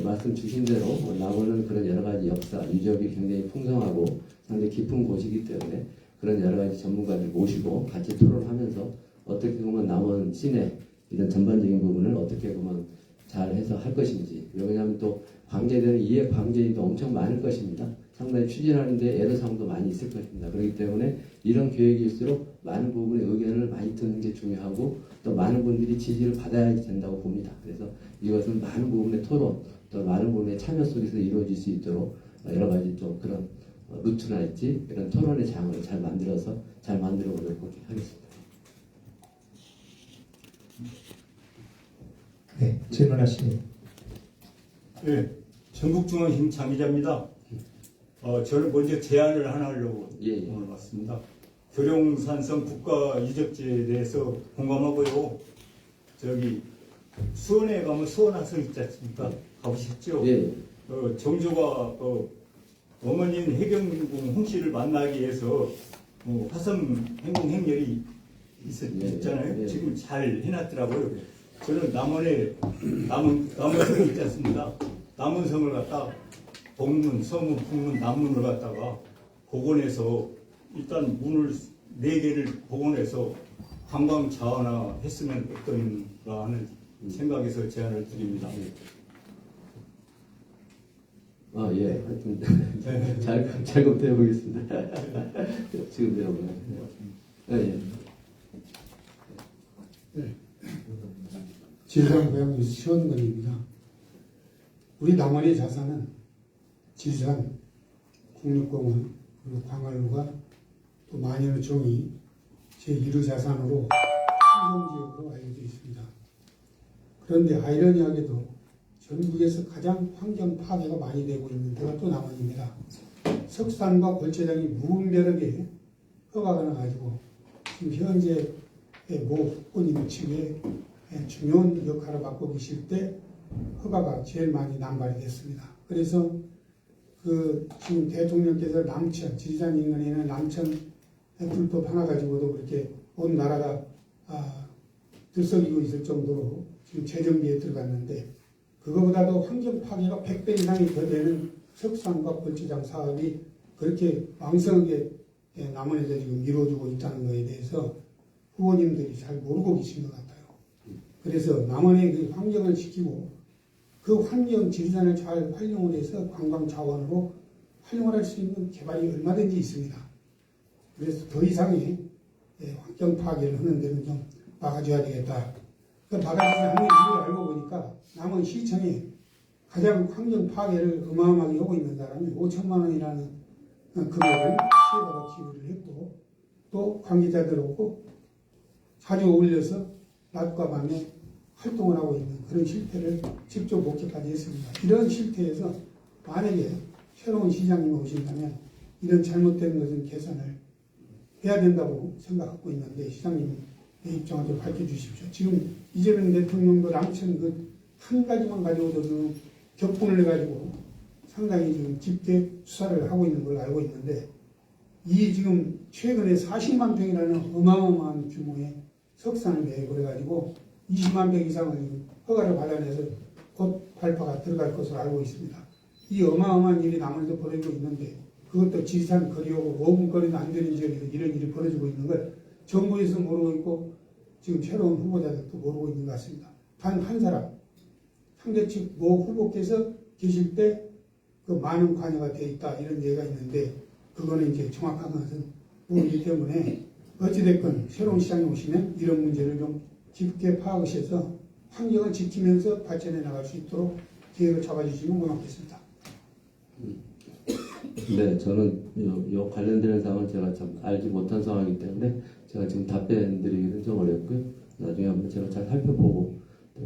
말씀 주신 대로 남원은 그런 여러 가지 역사, 유적이 굉장히 풍성하고 상당히 깊은 곳이기 때문에 그런 여러 가지 전문가들 모시고 같이 토론하면서 어떻게 보면 남원 시내 이런 전반적인 부분을 어떻게 보면 잘 해서 할 것인지, 왜냐하면 또 관계되는 이해 관계인도 엄청 많을 것입니다. 상당히 추진하는데 애로사항도 많이 있을 것입니다. 그렇기 때문에 이런 계획일수록 많은 부분의 의견을 많이 듣는 게 중요하고 또 많은 분들이 지지를 받아야 된다고 봅니다. 그래서 이것은 많은 부분의 토론, 또 많은 부분의 참여 속에서 이루어질 수 있도록 여러 가지 좀 그런 루트랄지 이런 토론의 장을 잘 만들어서 잘 만들어 보도록 하겠습니다. 네, 질문하시니. 네, 전국중앙힘 장기자입니다. 저는 먼저 제안을 하나 하려고 예. 오늘 왔습니다. 교룡산성 국가유적지에 대해서 공감하고요. 저기 수원에 가면 수원화성 있지 않습니까? 가보셨죠? 예. 정조가 어머니인 해경궁 홍씨를 만나기 위해서 화성 행궁 행렬이 있잖아요. 예. 지금 잘 해놨더라고요. 저는 남원에 남원성이 있지 않습니까? 남원성을 갖다 동문, 서문, 북문, 남문을 갖다가 복원해서 일단 문을 4개를 복원해서 관광 자원화 했으면 어떤가 하는 생각에서 제안을 드립니다. 예. 하여튼 잘 검토해 보겠습니다. 지금 배워보면. 예. 지리산 고향 시원건입니다. 우리 남원의 자산은 지리산, 국립공원, 그리고 광활루가 또 만연의 종이 제1호 자산으로 환경지역으로 알려져 있습니다. 그런데 아이러니하게도 전국에서 가장 환경 파괴가 많이 되고 있는 데가 또 남원입니다. 석산과 골짜장이 무분별하게 허가가 나가지고 지금 현재 모 후보님 측에 중요한 역할을 맡고 계실 때 허가가 제일 많이 남발이 됐습니다. 그래서 지금 대통령께서 남천, 지리산 인근에는 남천 불법 하나 가지고도 그렇게 온 나라가 들썩이고 있을 정도로 지금 재정비에 들어갔는데 그거보다도 환경 파괴가 100배 이상이 더 되는 석산과 골짜장 사업이 그렇게 왕성하게 남원에서 지금 이루어지고 있다는 것에 대해서 후보님들이 잘 모르고 계신 것 같아요. 그래서 남원의 그 환경을 지키고 그 환경 지리산을 잘 활용을 해서 관광 자원으로 활용을 할 수 있는 개발이 얼마든지 있습니다. 그래서 더 이상의 환경 파괴를 하는 데는 좀 막아줘야 되겠다. 막아주지 않는 이유를 알고 보니까 남원시청에 가장 환경 파괴를 어마어마하게 하고 있는 사람이 5천만 원이라는 금액을 시에다가 기부를 했고 또 관계자들 오고 자주 어울려서 낮과 밤에 활동을 하고 있는 그런 실태를 직접 목격까지 했습니다. 이런 실태에서 만약에 새로운 시장님이 오신다면 이런 잘못된 것은 개선을 해야 된다고 생각하고 있는데 시장님의 입장을 좀 밝혀주십시오. 지금 이재명 대통령도 남천 한 가지만 가지고도 지금 격분을 해가지고 상당히 지금 집계 수사를 하고 있는 걸로 알고 있는데 이 지금 최근에 40만 평이라는 어마어마한 규모의 석산을 매입을 해가지고 20만 평 이상을 허가를 받아내서 곧 발파가 들어갈 것으로 알고 있습니다. 이 어마어마한 일이 남원에서 벌어지고 있는데 그것도 지리산 거리하고 5분 거리도 안 되는 지역에서 이런 일이 벌어지고 있는 걸 정부에서 모르고 있고 지금 새로운 후보자들도 모르고 있는 것 같습니다. 단 한 사람 상대 측 모 후보께서 계실 때 그 많은 관여가 되어 있다 이런 얘기가 있는데 그거는 이제 정확한 것은 모르기 때문에 어찌됐건 새로운 시장에 오시면 이런 문제를 좀 깊게 파악하셔서 환경을 지키면서 발전해 나갈 수 있도록 계획을 잡아주시면 고맙겠습니다. 네, 저는 요 관련되는 사항은 제가 참 알지 못한 상황이기 때문에 제가 지금 답변 드리기는 좀 어렵고요. 나중에 한번 제가 잘 살펴보고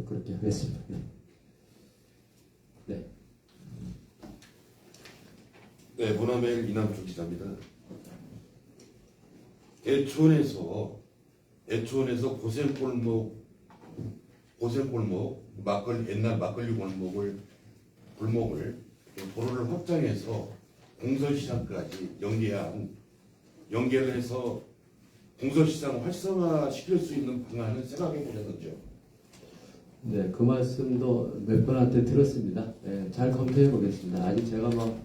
그렇게 하겠습니다. 네. 네. 네, 문화메일 이남주 기자입니다. 애초원에서 고생골목 옛날 막걸리 골목을 도로를 확장해서 공설시장까지 연계를 해서 공설시장을 활성화시킬 수 있는 방안을 생각해 보셨는지요? 네, 그 말씀도 몇 분한테 들었습니다. 네, 잘 검토해 보겠습니다. 아직 제가 뭐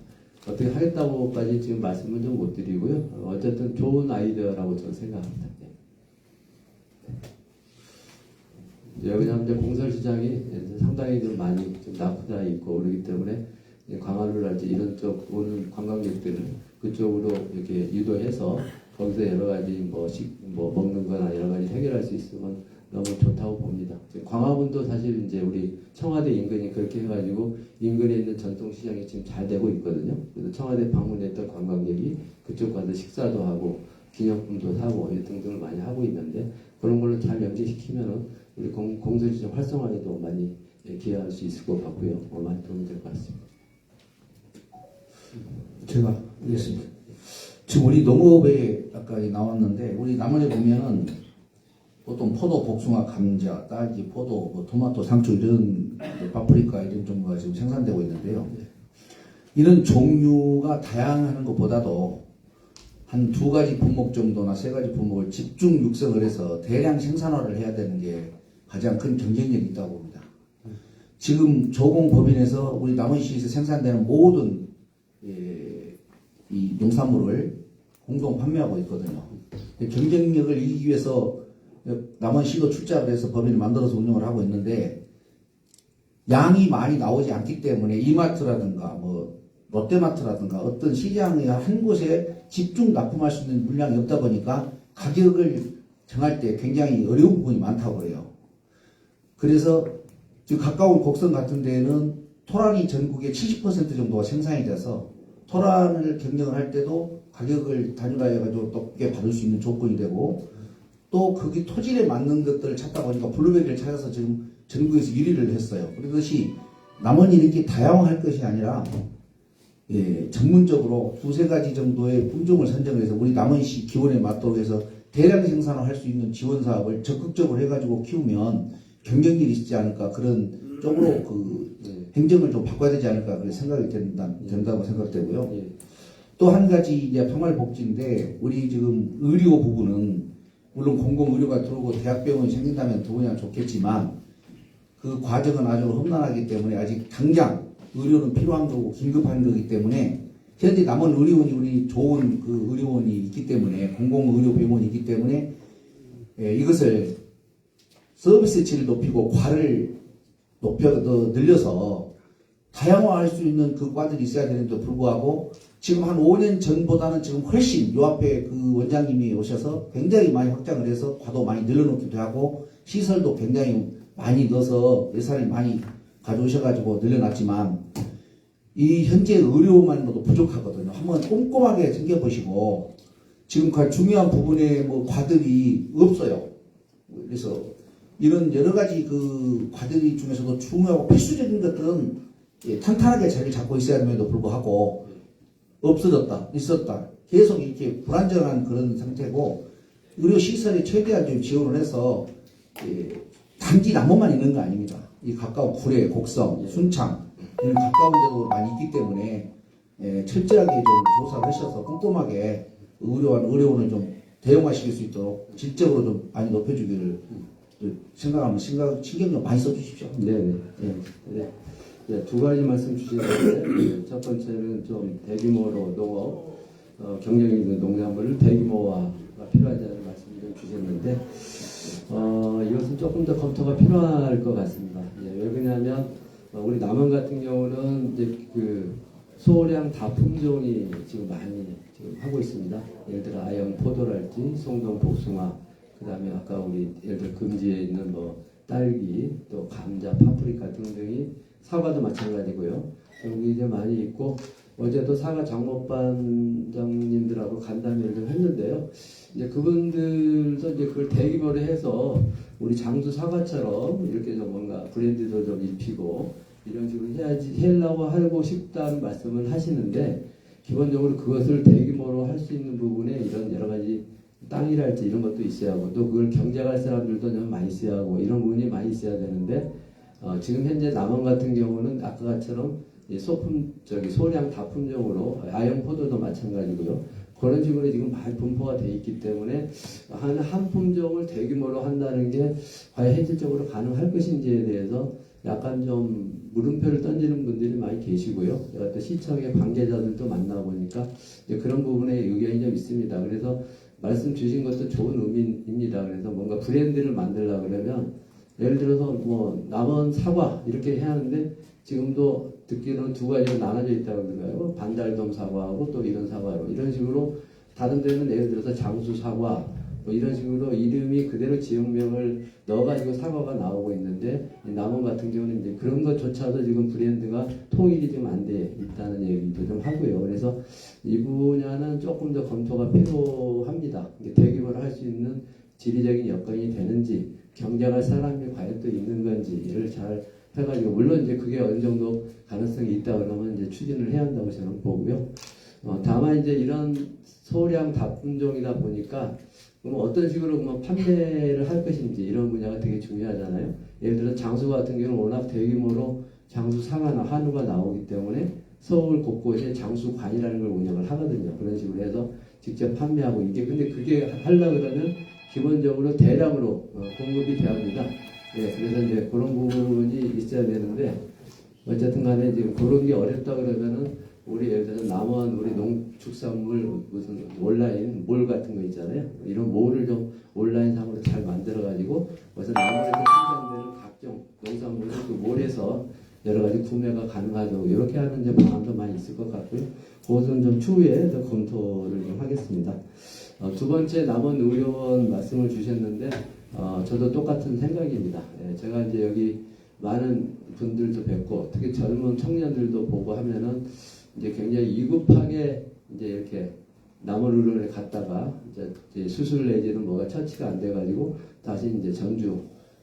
어떻게 하겠다고까지 지금 말씀은 좀 못 드리고요. 어쨌든 좋은 아이디어라고 저는 생각합니다. 네. 왜냐하면 이제 공설시장이 상당히 좀 많이 좀 낙후되어 있고 그러기 때문에 광화문이랄지 이런 쪽 오는 관광객들을 그쪽으로 이렇게 유도해서 거기서 여러 가지 뭐 먹는 거나 여러 가지 해결할 수 있으면 너무 좋다고 봅니다. 광화문도 사실 이제 우리 청와대 인근이 그렇게 해가지고 인근에 있는 전통시장이 지금 잘 되고 있거든요. 그래서 청와대 방문했던 관광객이 그쪽 가서 식사도 하고 기념품도 사고 등등을 많이 하고 있는데 그런 걸로 잘 연계시키면은 우리 공설시장 활성화에도 많이 기여할 수 있을 것 같고요. 많이 도움이 될 것 같습니다. 제가 알겠습니다. 지금 우리 농업에 아까 나왔는데 우리 남원에 보면은 보통 포도, 복숭아, 감자, 딸기, 포도, 뭐 토마토, 상추 이런 파프리카 이런 종류가 지금 생산되고 있는데요. 이런 종류가 다양한 것보다도 한 2가지 품목 정도나 3가지 품목을 집중 육성을 해서 대량 생산화를 해야 되는 게 가장 큰 경쟁력이 있다고 봅니다. 지금 조공법인에서 우리 남원시에서 생산되는 모든 이 농산물을 공동 판매하고 있거든요. 경쟁력을 이기기 위해서 남원시도 출자를 해서 법인을 만들어서 운영을 하고 있는데 양이 많이 나오지 않기 때문에 이마트라든가 뭐 롯데마트라든가 어떤 시장의 한 곳에 집중 납품할 수 있는 물량이 없다 보니까 가격을 정할 때 굉장히 어려운 부분이 많다고 해요. 그래서 지금 가까운 곡성 같은 데에는 토란이 전국의 70% 정도가 생산이 돼서 토란을 경영을 할 때도 가격을 단일화해가지고 높게 받을 수 있는 조건이 되고 또 거기 토질에 맞는 것들을 찾다 보니까 블루베리를 찾아서 지금 전국에서 1위를 했어요. 그것이 남원이 이렇게 다양화할 것이 아니라 전문적으로 2-3가지 정도의 품종을 선정을 해서 우리 남원시 기원에 맞도록 해서 대량 생산을 할 수 있는 지원 사업을 적극적으로 해가지고 키우면 경쟁력이 있지 않을까 그런 쪽으로 행정을 좀 바꿔야 되지 않을까 그런 생각이 된다고 생각되고요. 또 한 가지 이제 평활복지인데 우리 지금 의료 부분은 물론 공공의료가 들어오고 대학병원이 생긴다면 더구나 좋겠지만 그 과정은 아주 험난하기 때문에 아직 당장 의료는 필요한 거고 긴급한 거기 때문에 현재 남은 의료원이 우리 좋은 그 의료원이 있기 때문에 공공의료병원이 있기 때문에 이것을 서비스 질을 높이고 과를 늘려서 다양화할 수 있는 그 과들이 있어야 되는데도 불구하고 지금 한 5년 전보다는 지금 훨씬 요 앞에 그 원장님이 오셔서 굉장히 많이 확장을 해서 과도 많이 늘려놓기도 하고 시설도 굉장히 많이 넣어서 예산을 많이 가져오셔가지고 늘려놨지만 이 현재 의료만으로도 부족하거든요. 한번 꼼꼼하게 챙겨보시고 지금 그 중요한 부분에 뭐 과들이 없어요. 그래서 이런 여러 가지 그 과들 중에서도 중요하고 필수적인 것들은 탄탄하게 자리를 잡고 있어야 함에도 불구하고 없어졌다, 있었다. 계속 이렇게 불안정한 그런 상태고 의료 시설에 최대한 좀 지원을 해서 단지 남원만 있는 거 아닙니다. 이 가까운 구례, 곡성, 순창 이런 가까운 데도 많이 있기 때문에 철저하게 좀 조사를 하셔서 꼼꼼하게 의료원을 좀 대용화시킬 수 있도록 질적으로 좀 많이 높여주기를 생각하면 신경 좀 많이 써주십시오. 네네. 네, 2가지 말씀 주시는데 첫 번째는 좀 대규모로 농업 경쟁이 있는 농산물을 대규모화가 필요하다는 말씀을 좀 주셨는데 이것은 조금 더 검토가 필요할 것 같습니다. 왜 그러냐면 우리 남원 같은 경우는 이제 그 소량 다품종이 지금 많이 지금 하고 있습니다. 예를 들어 아영 포도랄지 송동 복숭아, 그다음에 아까 우리 예를 들어 금지에 있는 뭐 딸기, 또 감자, 파프리카 등등이, 사과도 마찬가지고요. 여기 이제 많이 있고, 어제도 사과 장목반장님들하고 간담회를 좀 했는데요. 이제 그분들도 이제 그걸 대규모로 해서 우리 장수 사과처럼 이렇게 좀 뭔가 브랜드도 좀 입히고 이런 식으로 하려고 하고 싶다는 말씀을 하시는데, 기본적으로 그것을 대규모로 할 수 있는 부분에 이런 여러 가지 땅이랄지 이런 것도 있어야 하고, 또 그걸 경작할 사람들도 좀 많이 있어야 하고, 이런 부분이 많이 있어야 되는데, 지금 현재 남원 같은 경우는 아까처럼 소량 다품종으로, 아영 포도도 마찬가지고요. 그런 식으로 지금 많이 분포가 돼 있기 때문에 한 품종을 대규모로 한다는 게 과연 현실적으로 가능할 것인지에 대해서 약간 좀 물음표를 던지는 분들이 많이 계시고요. 또 시청의 관계자들도 만나보니까 이제 그런 부분에 의견이 좀 있습니다. 그래서 말씀 주신 것도 좋은 의미입니다. 그래서 뭔가 브랜드를 만들려고 그러면, 예를 들어서 뭐 남원 사과 이렇게 해야 하는데, 지금도 듣기로는 두 가지로 나눠져 있다고 그러더라고요. 반달돔 사과하고 또 이런 사과로, 이런 식으로 다른 데는 예를 들어서 장수 사과 뭐 이런 식으로 이름이 그대로 지역명을 넣어가지고 사과가 나오고 있는데, 남원 같은 경우는 이제 그런 것조차도 지금 브랜드가 통일이 좀 안 돼 있다는 얘기도 좀 하고요. 그래서 이 분야는 조금 더 검토가 필요합니다. 대규모로 할 수 있는 지리적인 여건이 되는지, 경쟁할 사람이 과연 또 있는 건지를 잘 해가지고, 물론 이제 그게 어느 정도 가능성이 있다 그러면 이제 추진을 해야 한다고 저는 보고요. 다만 이제 이런 소량 다품종이다 보니까 그럼 어떤 식으로 뭐 판매를 할 것인지, 이런 분야가 되게 중요하잖아요. 예를 들어 장수 같은 경우는 워낙 대규모로 장수 상하나 한우가 나오기 때문에 서울 곳곳에 장수관이라는 걸 운영을 하거든요. 그런 식으로 해서 직접 판매하고, 이게 근데 그게 하려고 그러면 기본적으로 대량으로 공급이 돼야 합니다. 네, 그래서 이제 그런 부분이 있어야 되는데, 어쨌든 간에 지금 그런 게 어렵다 그러면은, 우리 예를 들어서 남원 우리 농축산물 무슨 온라인 몰 같은 거 있잖아요. 이런 몰을 좀 온라인상으로 잘 만들어가지고, 그래서 남원에서 생산되는 각종 농산물을 그 몰에서 여러 가지 구매가 가능하죠. 이렇게 하는 이제 방안도 많이 있을 것 같고요. 그것은 좀 추후에 더 검토를 좀 하겠습니다. 두 번째, 남원 의료원 말씀을 주셨는데, 저도 똑같은 생각입니다. 예, 제가 이제 여기 많은 분들도 뵙고, 특히 젊은 청년들도 보고 하면은 이제 굉장히 이급하게 이제 이렇게 남원 의료원에 갔다가 이제 수술 내지는 뭐가 처치가 안 돼가지고 다시 이제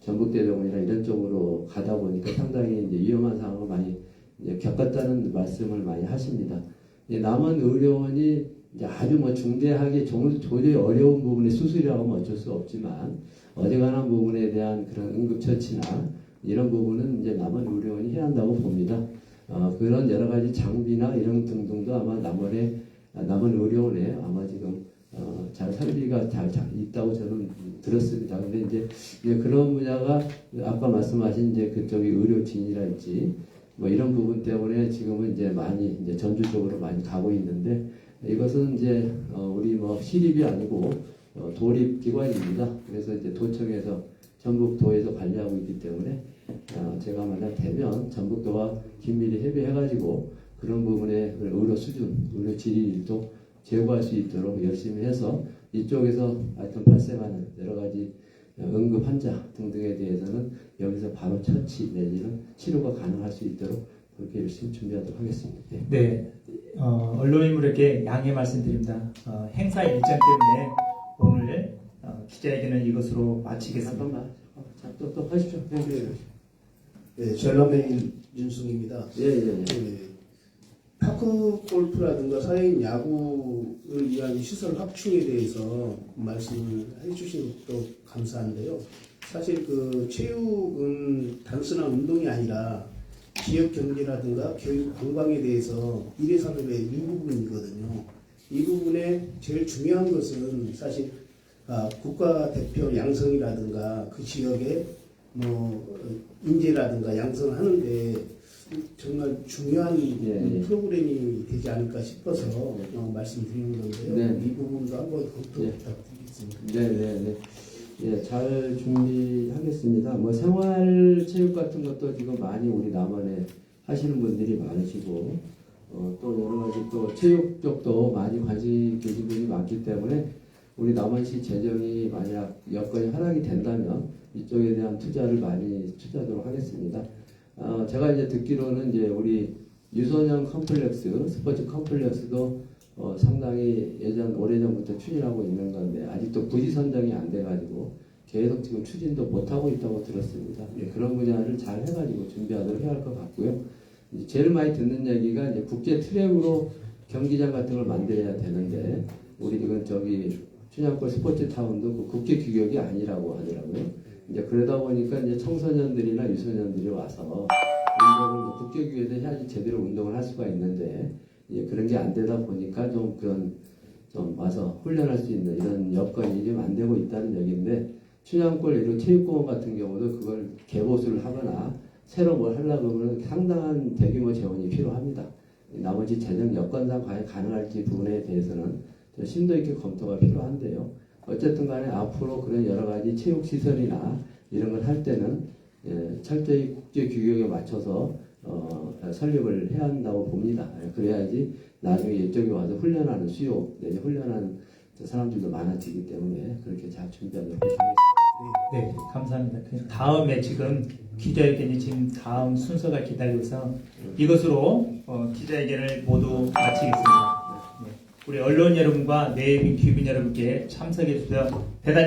전북대병원이나 이런 쪽으로 가다 보니까 상당히 이제 위험한 상황을 많이 이제 겪었다는 말씀을 많이 하십니다. 남원 의료원이 이제 아주 뭐 중대하게 도저히 어려운 부분의 수술이라고 하면 어쩔 수 없지만, 어지간한 부분에 대한 그런 응급처치나 이런 부분은 이제 남원 의료원이 해야 한다고 봅니다. 그런 여러 가지 장비나 이런 등등도 아마 남원 의료원에 아마 지금 잘 설비가 잘 있다고 저는 들었습니다. 근데 이제 그런 분야가 아까 말씀하신 이제 그쪽이 의료진이랄지 뭐 이런 부분 때문에 지금은 이제 많이 이제 전주 쪽으로 많이 가고 있는데, 이것은 이제 우리 뭐 시립이 아니고 도립 기관입니다. 그래서 이제 도청에서 전북도에서 관리하고 있기 때문에 제가 만약 되면 전북도와 긴밀히 협의해가지고 그런 부분에 의료 수준, 의료 질도 제고할 수 있도록 열심히 해서 이쪽에서 하여튼 발생하는 여러 가지 응급 환자 등등에 대해서는 여기서 바로 처치 내지는 치료가 가능할 수 있도록 그렇게 열심히 준비하도록 하겠습니다. 네, 언론인물에게 양해 말씀드립니다. 행사 일정 때문에 오늘 기자회견은 이것으로 마치겠습니다. 잠깐만, 또 하십시오. 네, 전남의 윤승입니다. 예. 파크 골프라든가 사회인 야구를 위한 시설 확충에 대해서 말씀을 해주신 것도 감사한데요. 사실 그 체육은 단순한 운동이 아니라 지역 경제라든가 교육 관광에 대해서 1회 산업의 일부분이거든요. 이 부분에 제일 중요한 것은 사실 국가대표 양성이라든가 그 지역의 뭐 인재라든가 양성하는데 정말 중요한 프로그램이 되지 않을까 싶어서 말씀드리는 건데요. 네. 이 부분도 한번 검토 부탁드리겠습니다. 네. 예, 잘 준비하겠습니다. 뭐 생활체육 같은 것도 지금 많이 우리 남원에 하시는 분들이 많으시고, 또 여러 가지 또 체육 쪽도 많이 관심 계신 분이 많기 때문에 우리 남원시 재정이 만약 여건이 허락이 된다면 이쪽에 대한 투자를 많이 투자하도록 하겠습니다. 제가 이제 듣기로는 이제 우리 유소년 컴플렉스, 스포츠 컴플렉스도 상당히 오래전부터 추진하고 있는 건데 아직도 부지 선정이 안 돼가지고 계속 지금 추진도 못하고 있다고 들었습니다. 그런 분야를 잘 해가지고 준비하도록 해야 할 것 같고요. 이제 제일 많이 듣는 얘기가 이제 국제 트랙으로 경기장 같은 걸 만들어야 되는데 우리 지금 저기 춘향골 스포츠 타운도 그 국제 규격이 아니라고 하더라고요. 이제 그러다 보니까 이제 청소년들이나 유소년들이 와서 운동을 국제 규격에 해야지 제대로 운동을 할 수가 있는데 이제 그런 게 안 되다 보니까 좀 와서 훈련할 수 있는 이런 여건이 좀 안 되고 있다는 얘기인데 춘향골 이런 체육공원 같은 경우도 그걸 개보수를 하거나 새로 뭘 하려고 하면 상당한 대규모 재원이 필요합니다. 나머지 재정 여건상 과연 가능할지 부분에 대해서는 좀 심도 있게 검토가 필요한데요. 어쨌든 간에 앞으로 그런 여러 가지 체육시설이나 이런 걸 할 때는 철저히 국제 규격에 맞춰서 설립을 해야 한다고 봅니다. 그래야지 나중에 이쪽에 와서 훈련하는 수요, 내지 훈련하는 사람들도 많아지기 때문에 그렇게 잘 준비하도록 하겠습니다. 네, 감사합니다. 다음에 지금 기자회견이 지금 다음 순서가 기다리고 있어 이것으로 기자회견을 모두 마치겠습니다. 네, 우리 언론 여러분과 내빈 귀빈 여러분께 참석해 주셔서 대단히